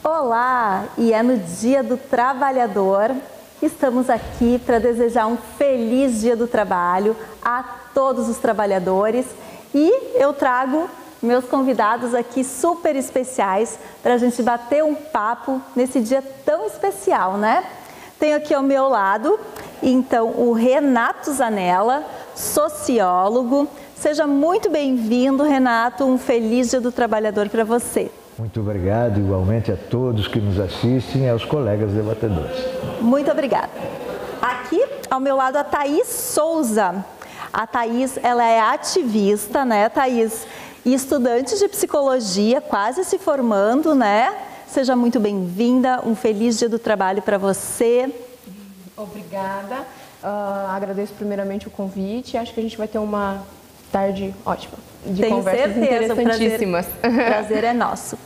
Olá! E é no Dia do Trabalhador que estamos aqui para desejar um feliz Dia do Trabalho a todos os trabalhadores e eu trago meus convidados aqui super especiais para a gente bater um papo nesse dia tão especial, né? Tenho aqui ao meu lado, então, o Renato Zanella, sociólogo. Seja muito bem-vindo, Renato. Um feliz Dia do Trabalhador para você. Muito obrigado, igualmente a todos que nos assistem e aos colegas debatedores. Muito obrigada. Aqui, ao meu lado, a Thaís Souza. A Thaís, ela é ativista, né, Thaís? E estudante de psicologia, quase se formando, né? Seja muito bem-vinda, um feliz Dia do Trabalho para você. Obrigada. Agradeço primeiramente o convite. Acho que a gente vai ter uma tarde ótima de Tenho conversas certeza, interessantíssimas. O prazer é nosso.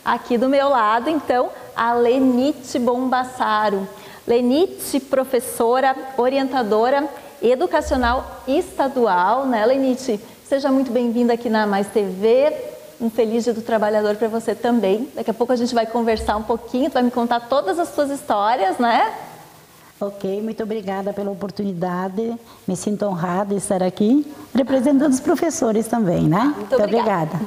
Aqui do meu lado, então, a Lenite Bombassaro. Lenite, professora, orientadora educacional estadual, né, Lenite? Seja muito bem-vinda aqui na Mais TV. Um feliz Dia do Trabalhador para você também. Daqui a pouco a gente vai conversar um pouquinho, tu vai me contar todas as suas histórias, né? Ok, muito obrigada pela oportunidade. Me sinto honrada de estar aqui, representando os professores também, né? Muito obrigada.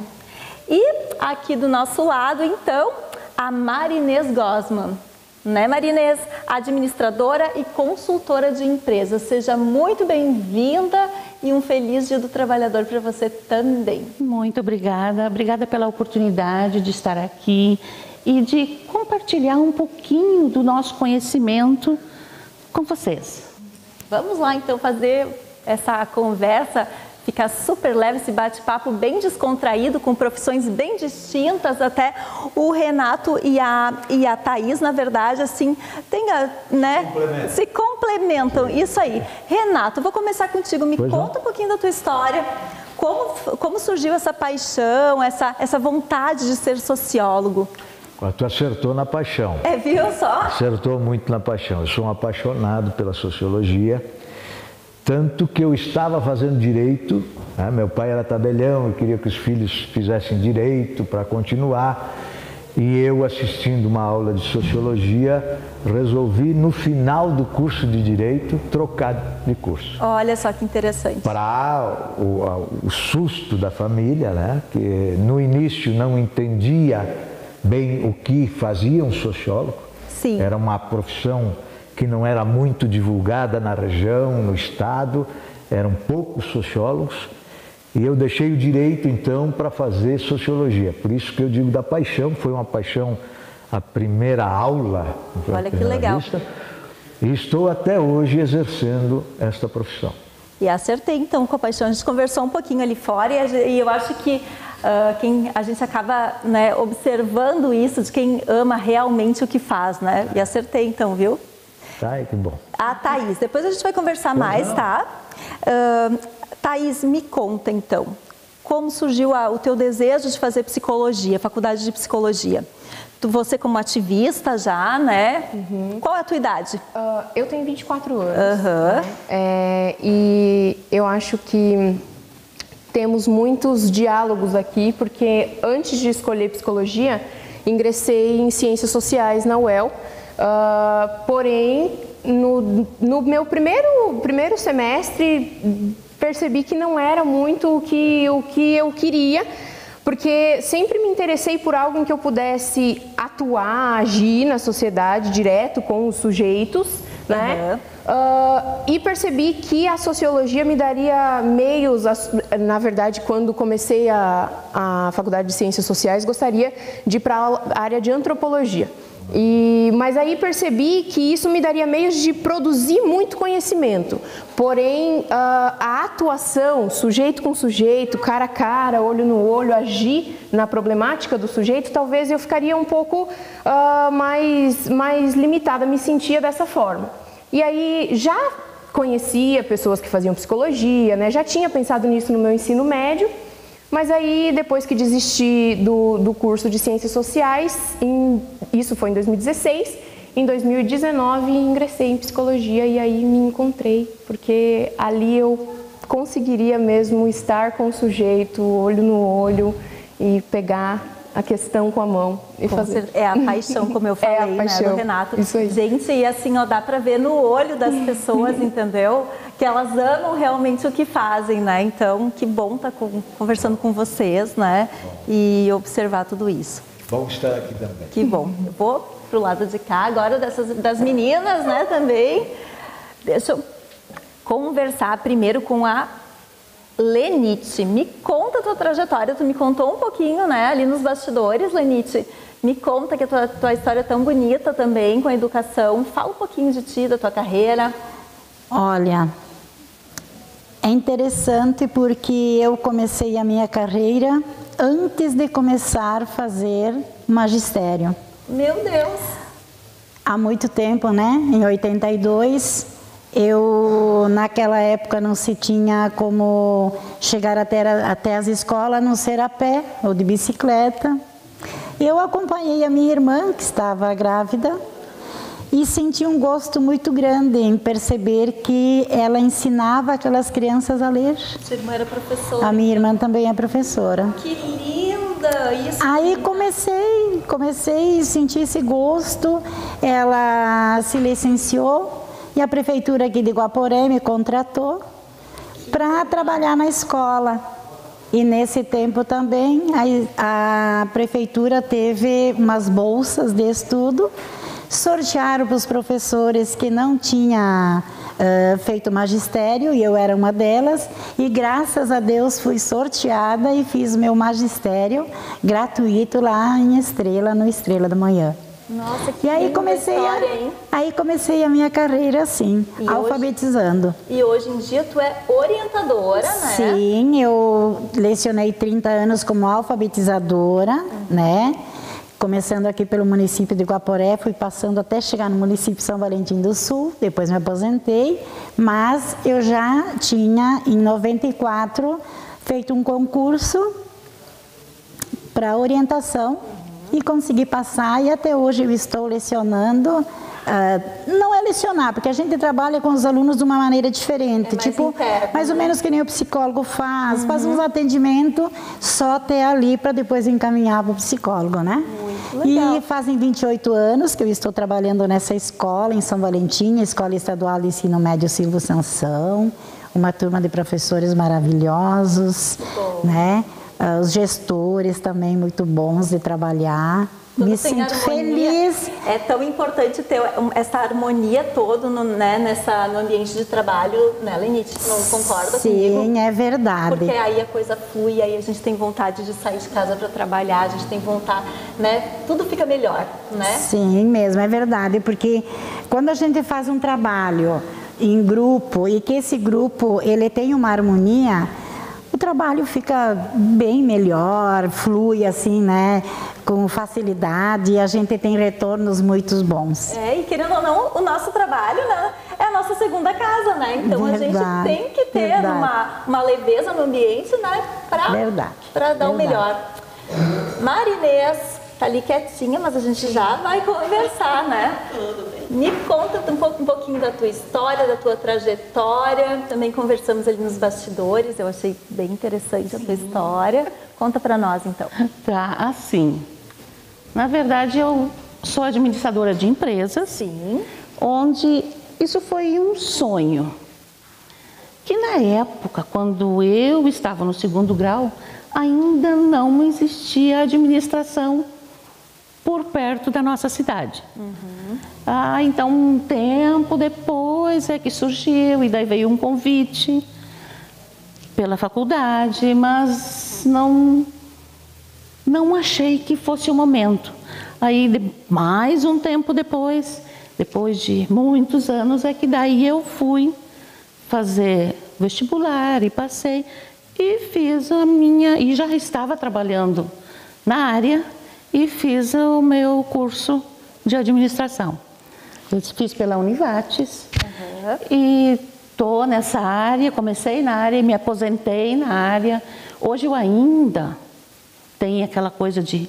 E aqui do nosso lado, então, a Marinês Gosman. Né, Marinês? Administradora e consultora de empresas. Seja muito bem-vinda e um feliz Dia do Trabalhador para você também. Muito obrigada. Obrigada pela oportunidade de estar aqui e de compartilhar um pouquinho do nosso conhecimento com vocês. Vamos lá, então, fazer essa conversa ficar super leve, esse bate-papo bem descontraído, com profissões bem distintas, até o Renato e a Thaís, na verdade, assim, né, se complementam, isso aí. Renato, vou começar contigo, me conta um pouquinho da tua história, como surgiu essa paixão, essa vontade de ser sociólogo? Tu acertou na paixão. Viu só? Acertou muito na paixão. Eu sou um apaixonado pela sociologia. Tanto que eu estava fazendo direito, né? Meu pai era tabelião, eu queria que os filhos fizessem direito para continuar. E eu, assistindo uma aula de sociologia, resolvi, no final do curso de direito, trocar de curso. Olha só que interessante. Para o susto da família, né? Que no início não entendia bem o que fazia um sociólogo. Sim. Era uma profissão que não era muito divulgada na região, no estado, eram poucos sociólogos, e eu deixei o direito, então, para fazer sociologia. Por isso que eu digo da paixão, foi uma paixão, a primeira aula. Olha que legal. E estou até hoje exercendo esta profissão. E acertei, então, com a paixão. A gente conversou um pouquinho ali fora e eu acho que a gente acaba, né, observando isso de quem ama realmente o que faz, né? E acertei, então, viu? Tá, que bom. A Thaís, depois a gente vai conversar mais, tá? Thaís, me conta então, como surgiu o teu desejo de fazer psicologia, faculdade de psicologia? Você como ativista já, né? Uhum. Qual é a tua idade? Eu tenho 24 anos. Uhum. Né? E eu acho que temos muitos diálogos aqui, porque antes de escolher psicologia, ingressei em ciências sociais na UEL. Porém, no meu primeiro semestre, percebi que não era muito o que eu queria, porque sempre me interessei por algo em que eu pudesse atuar, agir na sociedade direto com os sujeitos, né? E percebi que a sociologia me daria meios, na verdade, quando comecei a faculdade de Ciências Sociais, gostaria de ir para a área de antropologia. Mas aí percebi que isso me daria meios de produzir muito conhecimento, porém a atuação, sujeito com sujeito, cara a cara, olho no olho, agir na problemática do sujeito, talvez eu ficaria um pouco mais limitada, me sentia dessa forma. E aí já conhecia pessoas que faziam psicologia, né? Já tinha pensado nisso no meu ensino médio. Mas aí, depois que desisti do curso de Ciências Sociais, isso foi em 2016, em 2019 ingressei em Psicologia e aí me encontrei, porque ali eu conseguiria mesmo estar com o sujeito, olho no olho, e pegar a questão com a mão e fazer. É a paixão, como eu falei, a paixão. né, do Renato. Isso aí. Gente, e assim, ó, dá pra ver no olho das pessoas, entendeu? Que elas amam realmente o que fazem, né? Então, que bom estar conversando com vocês, né? E observar tudo isso. Bom estar aqui também. Que bom. Eu vou pro lado de cá agora das meninas, né, também. Deixa eu conversar primeiro com a Lenite. Me conta a tua trajetória, tu me contou um pouquinho, né, ali nos bastidores, Lenite. Me conta que a tua história é tão bonita também com a educação. Fala um pouquinho de ti, da tua carreira. Olha, é interessante porque eu comecei a minha carreira antes de começar a fazer magistério. Meu Deus! Há muito tempo, né? Em 82, naquela época não se tinha como chegar até as escolas, a não ser a pé ou de bicicleta. Eu acompanhei a minha irmã, que estava grávida, e senti um gosto muito grande em perceber que ela ensinava aquelas crianças a ler. Sua irmã era professora. A minha irmã também é professora. Que linda! Isso. Aí comecei a sentir esse gosto. Ela se licenciou e a prefeitura aqui de Guaporé me contratou para trabalhar na escola. E nesse tempo também a prefeitura teve umas bolsas de estudo, sortearam para os professores que não tinham feito magistério, e eu era uma delas, e graças a Deus fui sorteada e fiz meu magistério gratuito lá em Estrela, no Estrela da Manhã. Nossa, que E aí história, hein? comecei a minha carreira assim, E alfabetizando. E hoje em dia tu é orientadora, né? Sim, eu lecionei 30 anos como alfabetizadora, né? Começando aqui pelo município de Guaporé, fui passando até chegar no município de São Valentim do Sul, depois me aposentei, mas eu já tinha, em 94, feito um concurso para orientação e consegui passar, e até hoje eu estou lecionando. Não é lecionar, porque a gente trabalha com os alunos de uma maneira diferente, mais tipo, interno, mais ou menos que nem o psicólogo faz uns atendimentos só até ali para depois encaminhar para o psicólogo, né? Muito legal. E fazem 28 anos que eu estou trabalhando nessa escola em São Valentim, a Escola Estadual de Ensino Médio Silvio Sansão, uma turma de professores maravilhosos, né? Os gestores também muito bons de trabalhar. Tudo Me tem sinto harmonia. feliz. É tão importante ter essa harmonia toda no ambiente de trabalho, né, Lenite? Não concorda comigo? Sim, é verdade. Porque aí a coisa flui, aí a gente tem vontade de sair de casa para trabalhar, a gente tem vontade, né? Tudo fica melhor, né? Sim, mesmo, é verdade, porque quando a gente faz um trabalho em grupo e que esse grupo ele tem uma harmonia, o trabalho fica bem melhor, flui assim, né, com facilidade, e a gente tem retornos muito bons. E querendo ou não, o nosso trabalho, né, é a nossa segunda casa, né? Então Verdade, a gente tem que ter uma leveza no ambiente, né, para dar o melhor. Marinês, tá ali quietinha, mas a gente já vai conversar, né? Tudo bem. Me conta um pouquinho da tua história, da tua trajetória. Também conversamos ali nos bastidores, eu achei bem interessante a tua história. Conta para nós, então. Tá, assim, na verdade eu sou administradora de empresas. Sim. Onde isso foi um sonho. Que na época, quando eu estava no 2º grau, ainda não existia administração por perto da nossa cidade. Então, um tempo depois é que surgiu, e daí veio um convite pela faculdade, mas não achei que fosse o momento. Aí, mais um tempo depois de muitos anos, é que daí eu fui fazer vestibular e passei, e fiz e já estava trabalhando na área, e fiz o meu curso de administração. Eu fiz pela Univates, e estou nessa área, comecei na área, me aposentei na área. Hoje eu ainda tenho aquela coisa de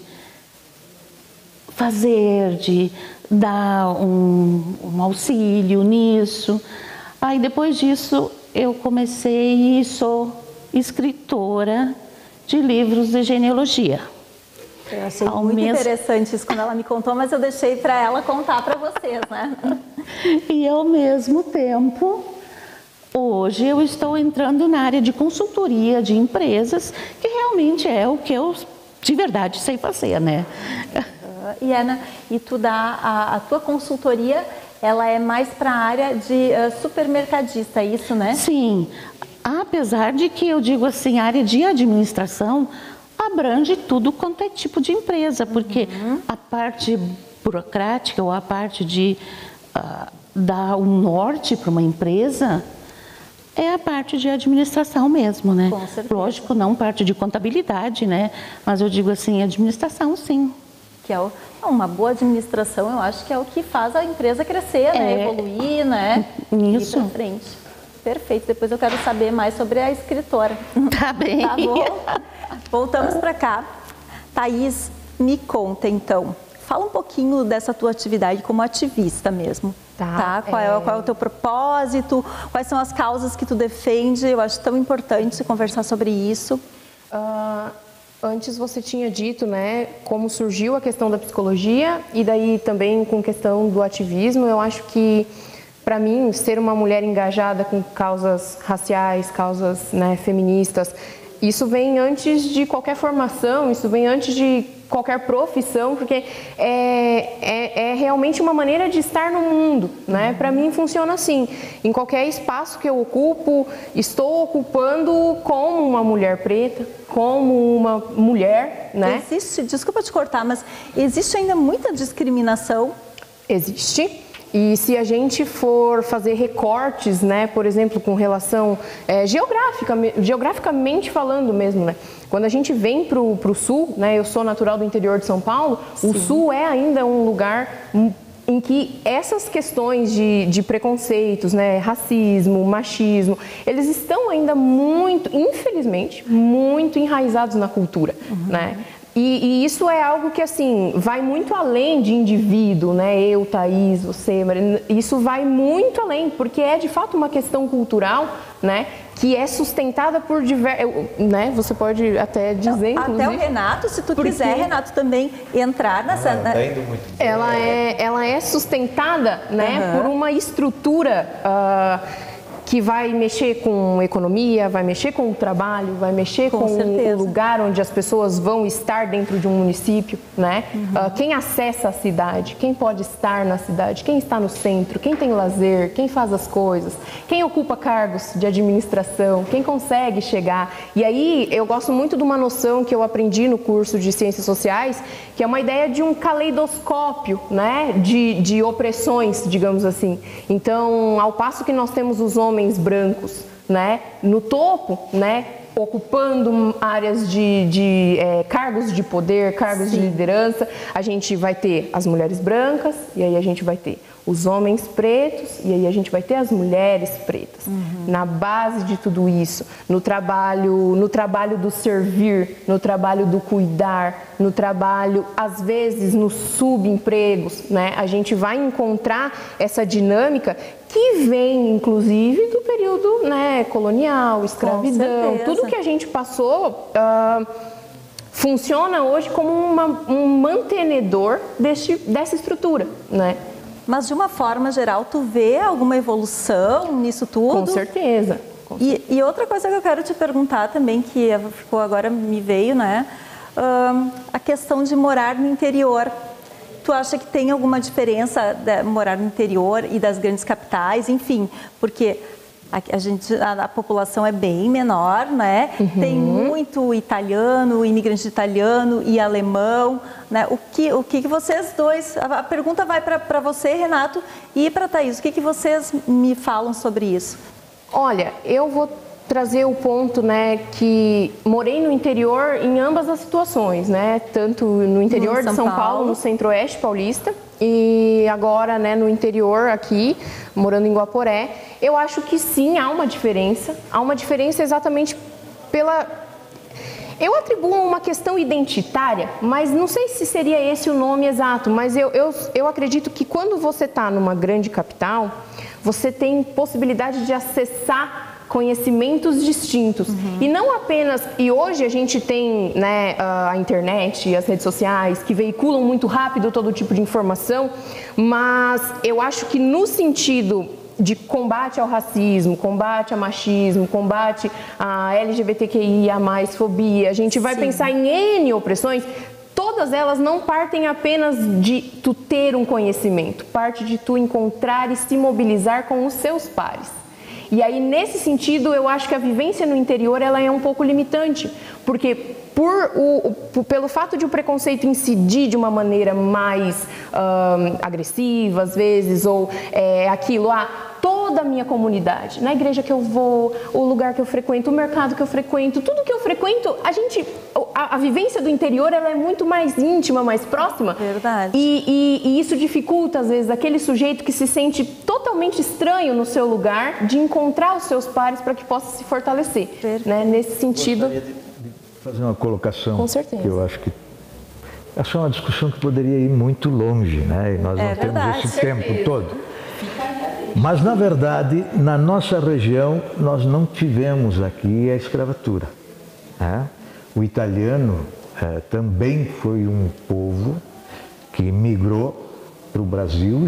fazer, de dar um auxílio nisso. Aí depois disso eu comecei e sou escritora de livros de genealogia. Eu achei muito interessante isso quando ela me contou, mas eu deixei para ela contar para vocês, né? E ao mesmo tempo, hoje eu estou entrando na área de consultoria de empresas, que realmente é o que eu de verdade sei fazer, né? E Ana, e tu dá a tua consultoria, ela é mais para a área de supermercadista, é isso, né? Sim, apesar de que eu digo assim, a área de administração abrange tudo quanto é tipo de empresa, porque a parte burocrática ou a parte de dar o norte para uma empresa é a parte de administração mesmo, né? Com certeza. Lógico, não parte de contabilidade, né? Mas eu digo assim, administração, sim. Que é uma boa administração, eu acho que é o que faz a empresa crescer, né? Evoluir, né? Isso. Ir pra frente. Perfeito. Depois eu quero saber mais sobre a escritora. Tá bem. Tá bom? Voltamos para cá. Thaís, me conta então. Fala um pouquinho dessa tua atividade como ativista mesmo. Tá? Qual é o teu propósito? Quais são as causas que tu defende? Eu acho tão importante conversar sobre isso. Antes você tinha dito, né, como surgiu a questão da psicologia e daí também com questão do ativismo. Eu acho que, para mim, ser uma mulher engajada com causas raciais, causas, né, feministas, isso vem antes de qualquer formação, isso vem antes de qualquer profissão, porque é realmente uma maneira de estar no mundo, né? Para mim funciona assim, em qualquer espaço que eu ocupo, estou ocupando como uma mulher preta, como uma mulher, né? Existe, desculpa te cortar, mas existe ainda muita discriminação? Existe. E se a gente for fazer recortes, né, por exemplo, com relação geograficamente falando mesmo, né? Quando a gente vem para o sul, né, eu sou natural do interior de São Paulo, sim, o sul é ainda um lugar em que essas questões de preconceitos, né, racismo, machismo, eles estão ainda muito, infelizmente, muito enraizados na cultura, né? E isso é algo que, assim, vai muito além de indivíduo, né? Eu, Thaís, você, Marina, isso vai muito além, porque é de fato uma questão cultural, né? Que é sustentada por diversos, né? Você pode até dizer, inclusive. Até o Renato, se tu quiser, Renato, também entrar nessa... Tá indo muito bem. Ela é sustentada, né? Por uma estrutura... que vai mexer com economia, vai mexer com o trabalho, vai mexer com o lugar onde as pessoas vão estar dentro de um município, né? Quem acessa a cidade, quem pode estar na cidade, quem está no centro, quem tem lazer, quem faz as coisas, quem ocupa cargos de administração, quem consegue chegar. E aí eu gosto muito de uma noção que eu aprendi no curso de Ciências Sociais, que é uma ideia de um caleidoscópio, né? De opressões, digamos assim. Então, ao passo que nós temos os homens brancos, né, no topo, né, ocupando áreas de cargos de poder, cargos de liderança, a gente vai ter as mulheres brancas e aí a gente vai ter os homens pretos e aí a gente vai ter as mulheres pretas. Na base de tudo isso, no trabalho do servir, no trabalho do cuidar, no trabalho, às vezes, nos subempregos, né? A gente vai encontrar essa dinâmica que vem, inclusive, do período, né, colonial, escravidão, tudo que a gente passou... funciona hoje como um mantenedor dessa estrutura, né? Mas de uma forma geral, tu vê alguma evolução nisso tudo? Com certeza. E outra coisa que eu quero te perguntar também, que ficou agora, me veio, né? A questão de morar no interior. Tu acha que tem alguma diferença de morar no interior e das grandes capitais? Enfim, porque... A população é bem menor, né? Tem muito italiano, imigrante italiano e alemão, né? O que vocês dois... A pergunta vai para você, Renato, e para a Thaís. O que vocês me falam sobre isso? Olha, eu vou trazer o ponto, né, que morei no interior em ambas as situações, né? Tanto no interior de São Paulo, no centro-oeste paulista, e agora, né, no interior aqui, morando em Guaporé. Eu acho que sim, há uma diferença exatamente pela... Eu atribuo uma questão identitária, mas não sei se seria esse o nome exato, mas eu acredito que quando você está numa grande capital, você tem possibilidade de acessar conhecimentos distintos. E não apenas... E hoje a gente tem, né, a internet e as redes sociais que veiculam muito rápido todo tipo de informação, mas eu acho que no sentido de combate ao racismo, combate ao machismo, combate à LGBTQIA+, fobia, a gente vai pensar em N opressões, todas elas não partem apenas de tu ter um conhecimento, parte de tu encontrar e se mobilizar com os seus pares. E aí, nesse sentido, eu acho que a vivência no interior ela é um pouco limitante, porque pelo fato de o preconceito incidir de uma maneira mais agressiva, às vezes, ou aquilo, toda a minha comunidade, na igreja que eu vou, o lugar que eu frequento, o mercado que eu frequento, tudo que eu frequento, a vivência do interior ela é muito mais íntima, mais próxima. Verdade. E isso dificulta, às vezes, aquele sujeito que se sente totalmente estranho no seu lugar, de encontrar os seus pares para que possa se fortalecer. Né? Nesse sentido... Gostaria de fazer uma colocação. Com certeza. Que eu acho que essa é uma discussão que poderia ir muito longe, né? E nós não temos esse tempo todo. Mas, na verdade, na nossa região, nós não tivemos aqui a escravatura. O italiano também foi um povo que migrou para o Brasil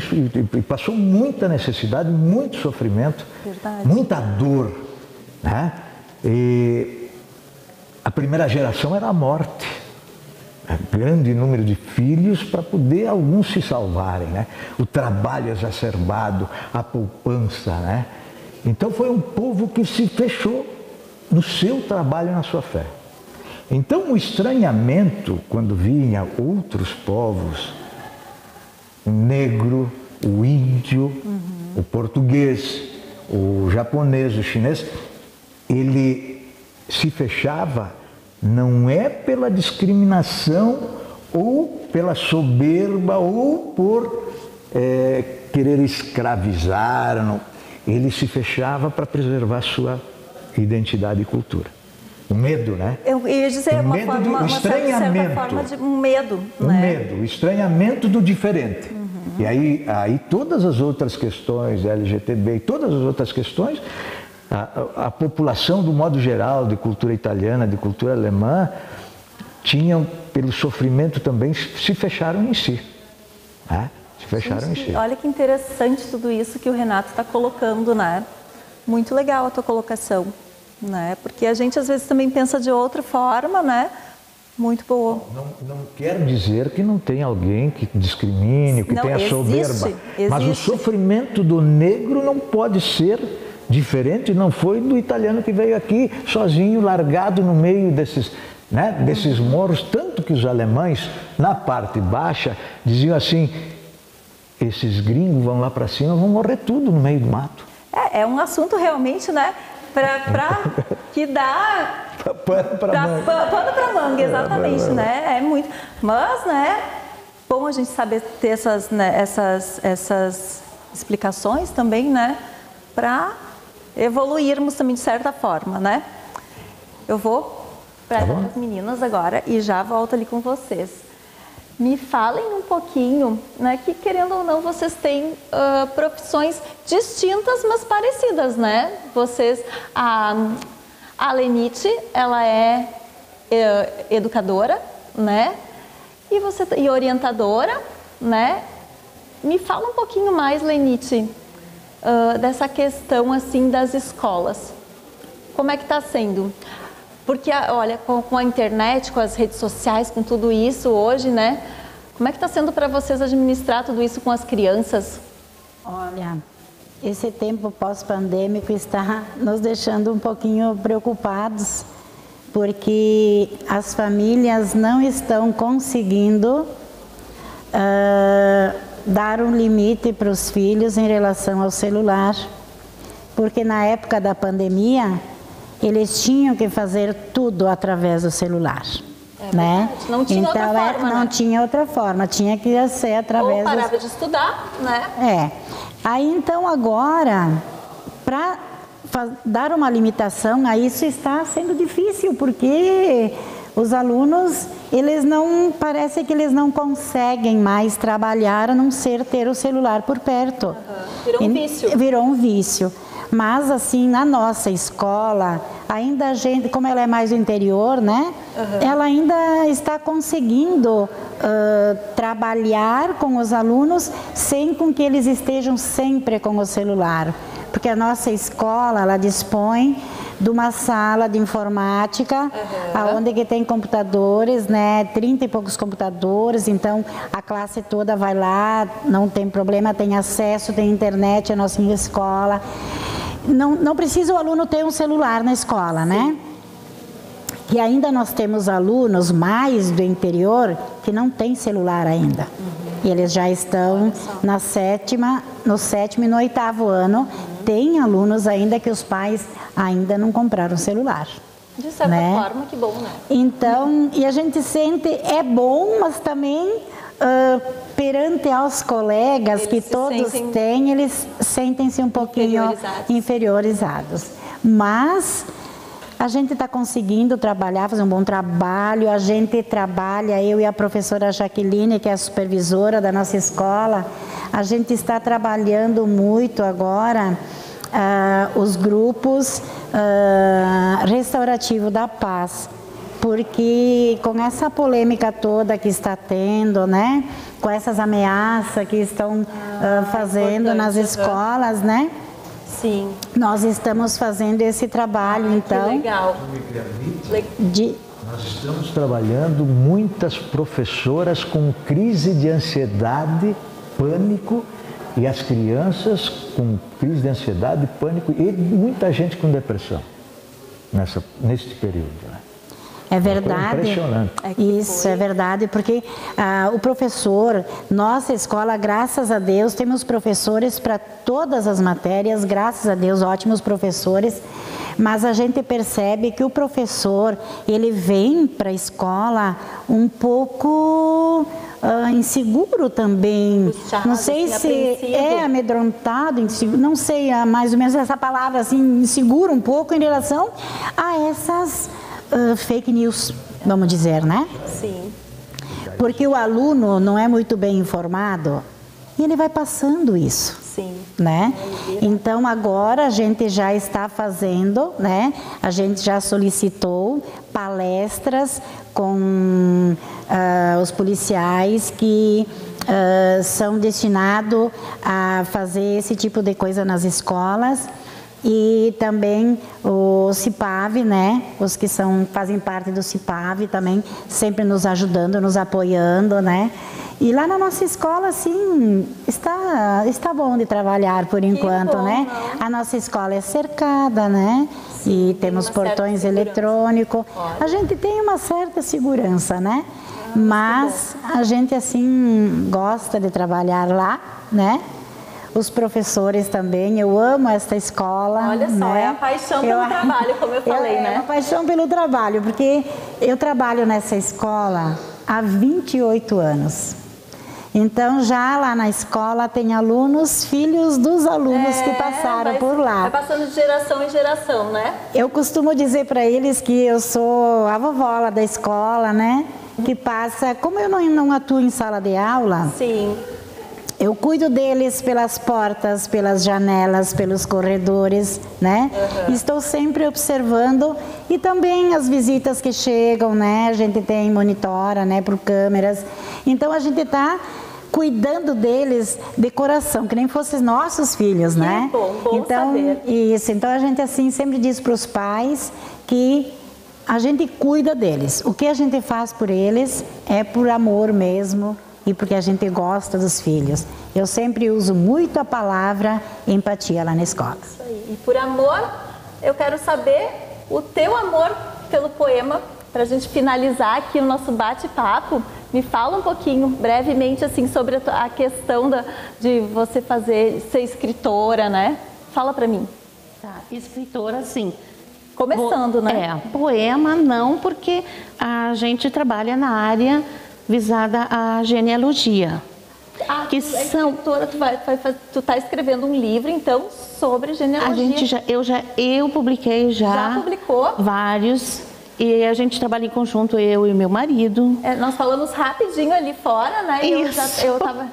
e passou muita necessidade, muito sofrimento, muita dor. Né? E a primeira geração era a morte. Grande número de filhos para poder alguns se salvarem, né? O trabalho exacerbado, a poupança, né? Então foi um povo que se fechou no seu trabalho e na sua fé. Então o estranhamento quando vinha outros povos, o negro, o índio, o português, o japonês, o chinês, ele se fechava. Não é pela discriminação ou pela soberba ou por querer escravizar. Não. Ele se fechava para preservar sua identidade e cultura. O medo, né? Eu ia dizer o medo do estranhamento. Uma forma de medo. O medo, o estranhamento do diferente. E aí todas as outras questões, LGTB e todas as outras questões... A população, do modo geral, de cultura italiana, de cultura alemã, tinham, pelo sofrimento também, se fecharam em si. Se fecharam em si. Olha que interessante tudo isso que o Renato está colocando, né? Muito legal a tua colocação, né? Porque a gente às vezes também pensa de outra forma, né? Muito boa. Não quer dizer que não tem alguém que discrimine, que tenha soberba. Mas o sofrimento do negro não pode ser diferente, não foi do italiano que veio aqui sozinho, largado no meio desses morros, tanto que os alemães, na parte baixa, diziam assim, esses gringos vão lá para cima, vão morrer tudo no meio do mato. É um assunto realmente, né, que dá pano para manga, exatamente, né, é muito, mas, né, bom a gente saber ter essas explicações também, né, para evoluirmos também de certa forma, né? Eu vou para as meninas agora e já volto ali com vocês. Me falem um pouquinho, né? Que querendo ou não, vocês têm profissões distintas, mas parecidas, né? Vocês, a Lenite, ela é educadora, né? E orientadora, né? Me fala um pouquinho mais, Lenite. Dessa questão assim das escolas, como é que está sendo? Porque olha, com a internet, com as redes sociais, com tudo isso hoje, né? Como é que está sendo para vocês administrar tudo isso com as crianças? Olha, esse tempo pós-pandêmico está nos deixando um pouquinho preocupados, porque as famílias não estão conseguindo dar um limite para os filhos em relação ao celular, porque na época da pandemia eles tinham que fazer tudo através do celular, né? Não tinha outra forma, não tinha outra forma, tinha que ser através. Ou parava de estudar, né? Aí então agora, para dar uma limitação a isso está sendo difícil, porque os alunos, parece que eles não conseguem mais trabalhar a não ser ter o celular por perto. Virou um vício. Virou um vício. mas assim, na nossa escola, ainda a gente, como ela é mais do interior, né? Ela ainda está conseguindo trabalhar com os alunos sem com que eles estejam sempre com o celular. Porque a nossa escola, ela dispõe de uma sala de informática, onde que tem computadores, né, 30 e poucos computadores, então a classe toda vai lá, não tem problema, tem acesso, tem internet, a nossa escola. Não precisa o aluno ter um celular na escola, né? E ainda nós temos alunos mais do interior que não tem celular ainda. E eles já estão no sétimo e no 8º ano. Tem alunos ainda que os pais ainda não compraram celular. De certa forma, que bom, né? Então, e a gente sente, é bom, mas também perante aos colegas que todos têm, eles sentem-se um pouquinho inferiorizados. Mas a gente está conseguindo trabalhar, fazer um bom trabalho, a gente trabalha, eu e a professora Jaqueline, que é a supervisora da nossa escola, a gente está trabalhando muito agora os grupos restaurativos da paz, porque com essa polêmica toda que está tendo, né, com essas ameaças que estão fazendo nas escolas, né? Sim. Nós estamos fazendo esse trabalho, então. Que legal. Nós estamos trabalhando muitas professoras com crise de ansiedade, pânico, e as crianças com crise de ansiedade, pânico e muita gente com depressão nesse período. Né? É verdade. Impressionante. Isso, é verdade, porque o professor, nossa escola, graças a Deus, temos professores para todas as matérias, graças a Deus, ótimos professores, mas a gente percebe que o professor, ele vem para a escola um pouco inseguro também, puxado, não sei assim, se é amedrontado, não sei mais ou menos essa palavra, assim, inseguro um pouco em relação a essas fake news, vamos dizer, né? Sim. Porque o aluno não é muito bem informado e ele vai passando isso. Sim. Né? Então agora a gente já está fazendo, né? A gente já solicitou palestras com os policiais que são destinados a fazer esse tipo de coisa nas escolas. E também o CIPAV, né? Os que fazem parte do CIPAV também sempre nos ajudando, nos apoiando, né? E lá na nossa escola, assim, está bom de trabalhar por enquanto, bom, né? Não. A nossa escola é cercada, né? Sim, e temos portões eletrônicos. A gente tem uma certa segurança, né? Mas a gente, assim, gosta de trabalhar lá, né? Os professores também, eu amo esta escola. Olha só, né? É a paixão pelo trabalho, como eu falei, né? É a paixão pelo trabalho, porque eu trabalho nessa escola há 28 anos. Então, já lá na escola tem alunos, filhos dos alunos que passaram por lá. Vai passando de geração em geração, né? Eu costumo dizer para eles que eu sou a vovó lá da escola, né? Que passa, como eu não atuo em sala de aula... Sim. Eu cuido deles pelas portas, pelas janelas, pelos corredores, né? Estou sempre observando e também as visitas que chegam, né? A gente monitora, né? Por câmeras. Então a gente está cuidando deles de coração, que nem fossem nossos filhos, né? Bom então, saber. Isso. Então a gente assim sempre diz para os pais que a gente cuida deles. O que a gente faz por eles é por amor mesmo. E porque a gente gosta dos filhos. Eu sempre uso muito a palavra empatia lá na escola. Isso aí. E por amor, eu quero saber o teu amor pelo poema, para a gente finalizar aqui o nosso bate-papo. Me fala um pouquinho, brevemente, assim, sobre a questão de você ser escritora, né? Fala para mim. Tá, escritora, sim. Começando, né? Poema não, porque a gente trabalha na área visada à genealogia. Que são... Tu tá escrevendo um livro, então, sobre genealogia. Eu publiquei já. Já publicou? Vários. E a gente trabalha em conjunto, eu e meu marido. Nós falamos rapidinho ali fora, né? Isso. Eu tava...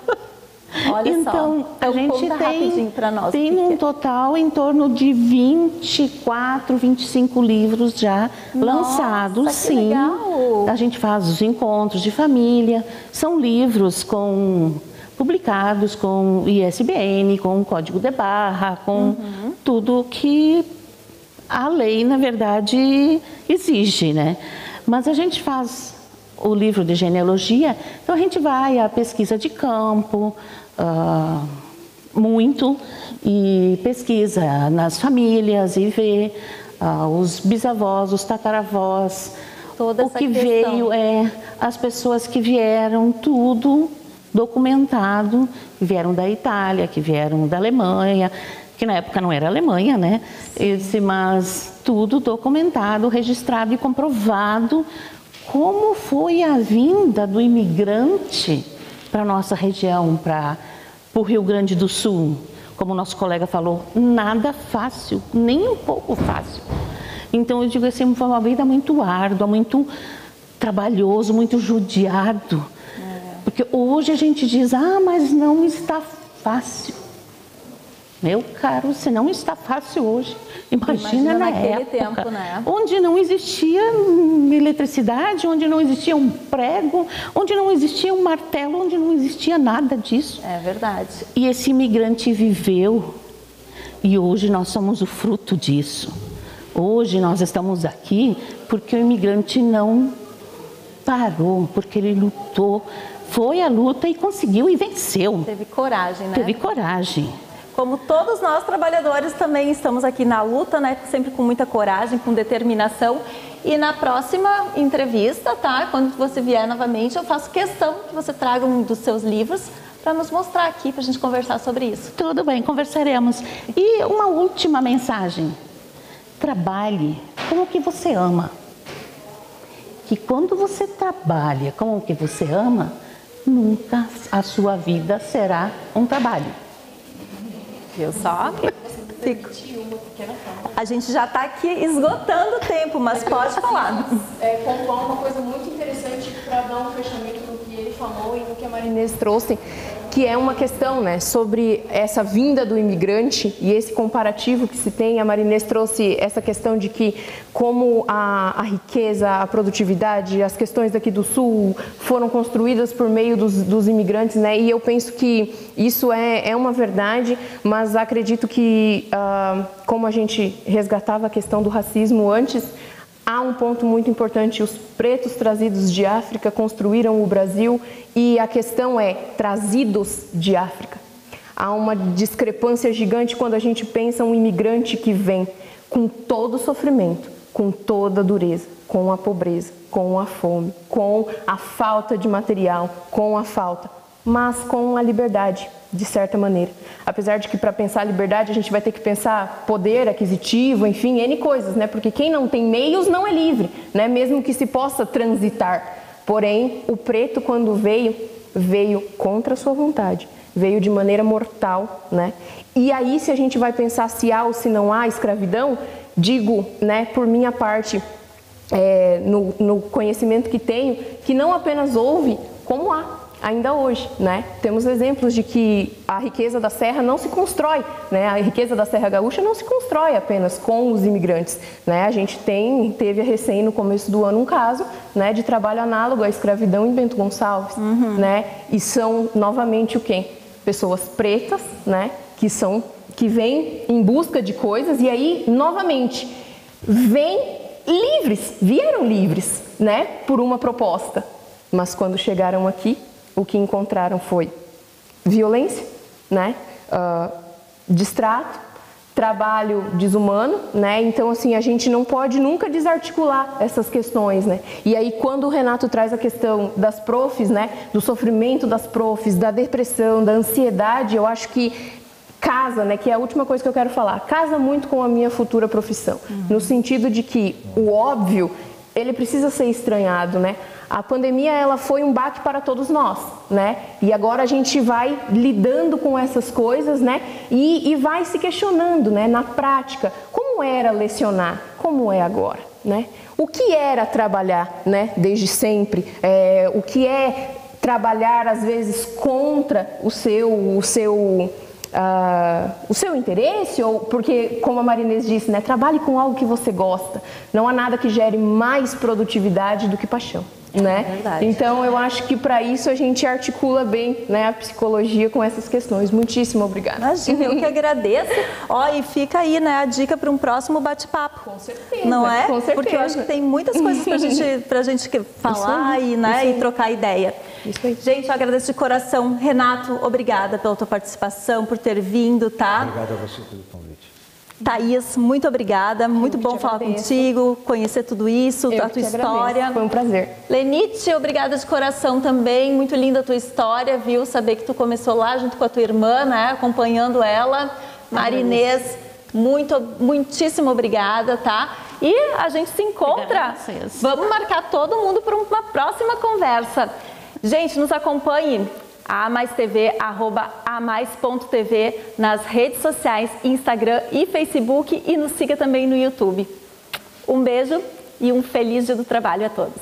Olha então, só. a gente conta rapidinho para nós. Tem um total em torno de 24, 25 livros já lançados. Que sim. Legal. A gente faz os encontros de família. São livros publicados com ISBN, com código de barra, com tudo que a lei, na verdade, exige, né? Mas a gente faz o livro de genealogia, então a gente vai à pesquisa de campo, muito, e pesquisa nas famílias e vê os bisavós, os tataravós, toda o que veio, as pessoas que vieram, tudo documentado, que vieram da Itália, que vieram da Alemanha, que na época não era Alemanha, né? Mas tudo documentado, registrado e comprovado como foi a vinda do imigrante para a nossa região, para o Rio Grande do Sul. Como o nosso colega falou, nada fácil, nem um pouco fácil. Então eu digo assim, foi uma vida muito árdua, muito trabalhoso, muito judiado. Porque hoje a gente diz, mas não está fácil. Meu caro, se não está fácil hoje, imagina na época, tempo, né? Onde não existia eletricidade, onde não existia um prego, onde não existia um martelo, onde não existia nada disso. É verdade. E esse imigrante viveu, e hoje nós somos o fruto disso. Hoje nós estamos aqui porque o imigrante não parou, porque ele lutou, foi à luta e conseguiu e venceu. Teve coragem, né? Teve coragem. Como todos nós trabalhadores também estamos aqui na luta, né? Sempre com muita coragem, com determinação. E na próxima entrevista, tá? Quando você vier novamente, eu faço questão que você traga um dos seus livros para nos mostrar aqui, para a gente conversar sobre isso. Tudo bem, conversaremos. E uma última mensagem. Trabalhe com o que você ama. Que quando você trabalha com o que você ama, nunca a sua vida será um trabalho. Viu só? A gente já está aqui esgotando o tempo, mas pode falar. Pontuar uma coisa muito interessante para dar um fechamento no que ele falou e no que a Marinês trouxe, que é uma questão, né, sobre essa vinda do imigrante e esse comparativo que se tem. A Marinês trouxe essa questão de que como a riqueza, a produtividade, as questões daqui do Sul foram construídas por meio dos imigrantes, né? E eu penso que isso é uma verdade, mas acredito que, como a gente resgatava a questão do racismo antes, há um ponto muito importante: os pretos trazidos de África construíram o Brasil, e a questão é trazidos de África. Há uma discrepância gigante quando a gente pensa um imigrante que vem com todo o sofrimento, com toda a dureza, com a pobreza, com a fome, com a falta de material, com a falta, mas com a liberdade, de certa maneira. Apesar de que para pensar a liberdade a gente vai ter que pensar poder aquisitivo, enfim, N coisas, né? Porque quem não tem meios não é livre, né? Mesmo que se possa transitar. Porém, o preto, quando veio contra a sua vontade, veio de maneira mortal, né? E aí, se a gente vai pensar se há ou se não há escravidão, digo, né, por minha parte, no conhecimento que tenho, que não apenas houve, como há. Ainda hoje, né? Temos exemplos de que a riqueza da Serra não se constrói, né? A riqueza da Serra Gaúcha não se constrói apenas com os imigrantes, né? A gente teve recém no começo do ano um caso, né, de trabalho análogo à escravidão em Bento Gonçalves, né? E são novamente o quê? Pessoas pretas, né? Que vêm em busca de coisas e aí novamente vieram livres, né? Por uma proposta, mas quando chegaram aqui, o que encontraram foi violência, né? Distrato, trabalho desumano, né? Então, assim, a gente não pode nunca desarticular essas questões, né? E aí, quando o Renato traz a questão das profs, né? Do sofrimento das profs, da depressão, da ansiedade, eu acho que casa, né? Que é a última coisa que eu quero falar. Casa muito com a minha futura profissão. No sentido de que o óbvio, ele precisa ser estranhado, né? A pandemia, ela foi um baque para todos nós, né? E agora a gente vai lidando com essas coisas, né? E vai se questionando, né? Na prática, como era lecionar? Como é agora, né? O que era trabalhar, né? Desde sempre? O que é trabalhar às vezes contra o seu interesse, ou porque, como a Marinês disse, né, trabalhe com algo que você gosta. Não há nada que gere mais produtividade do que paixão, né? Verdade. Então, eu acho que para isso a gente articula bem, né, a psicologia com essas questões. Muitíssimo obrigada. Imagina, eu que agradeço. Ó, e fica aí, né, a dica para um próximo bate-papo. Com certeza. Não é? Com certeza. Porque eu acho que tem muitas coisas pra gente falar e, né, e trocar ideia. Isso aí. Gente, eu agradeço de coração. Renato, obrigada pela tua participação, por ter vindo, tá? Obrigado a você pelo convite. Thaís, muito obrigada. Muito bom falar contigo, conhecer tudo isso, a tua história. Foi um prazer. Lenite, obrigada de coração também. Muito linda a tua história, viu? Saber que tu começou lá junto com a tua irmã, né? Acompanhando ela. Marinês, muitíssimo obrigada, tá? E a gente se encontra. Vamos marcar todo mundo para uma próxima conversa. Gente, nos acompanhe. @AMaisTV, @amais.tv nas redes sociais, Instagram e Facebook, e nos siga também no YouTube. Um beijo e um feliz Dia do Trabalho a todos.